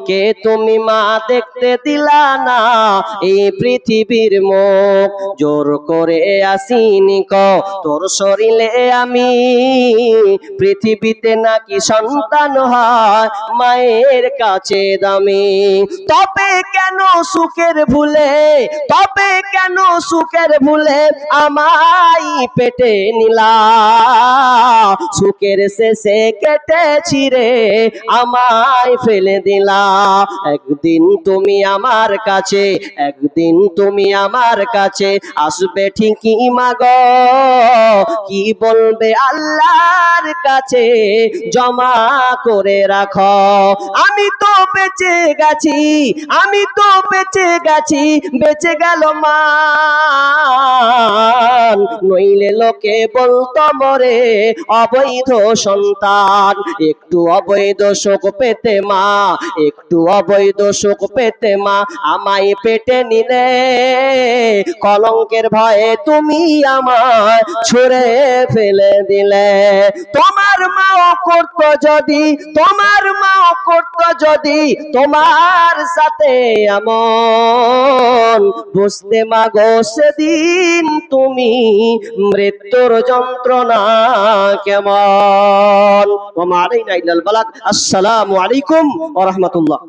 কে তুমি মা দেখতে দিলা না এই পৃথিবীর মুখ, জোর করে আসিনি ক তোর শরীরে আমি, পৃথিবীতে নাকি সন্তান হয় মায়ের কাছে দামি। তবে কেন সুখের ভুলে, তবে কেন সুখের ভুলে আমায় পেটে নিলা, সুখের শেষে কেটেছি রে আমায় ফেলে দিলা। একদিন তুমি আমার কাছে, একদিন তুমি আমার কাছে আসবে ঠিকই মাগো, কি বলবে আল্লাহর কাছে জমা করে রাখো। আমি তো বেঁচে গেছি, আমি তো বেঁচে গেছি, বেঁচে গেল মান, নইলে লোকে বলতো মরে অবৈধ সন্তান। একটু অবৈধ শোক পেতে মা, একটু অবৈধ শোক পেতে মা আমায় পেটে নিলে, কলঙ্কের ভয়ে তুমি আমায় ছুঁড়ে ফেলে দিলে। তোমার মাও করতো যদি, তোমার মাও করতো যদি তোমার সাথে এমন, বুঝতে মাগো সেদিন তুমি মৃত্যুর যন্ত্রণা কেমন। ওয়া মা আলাইনা ইল্লাল বালাগ। আসসালামু আলাইকুম ওয়া রাহমাতুল্লাহ।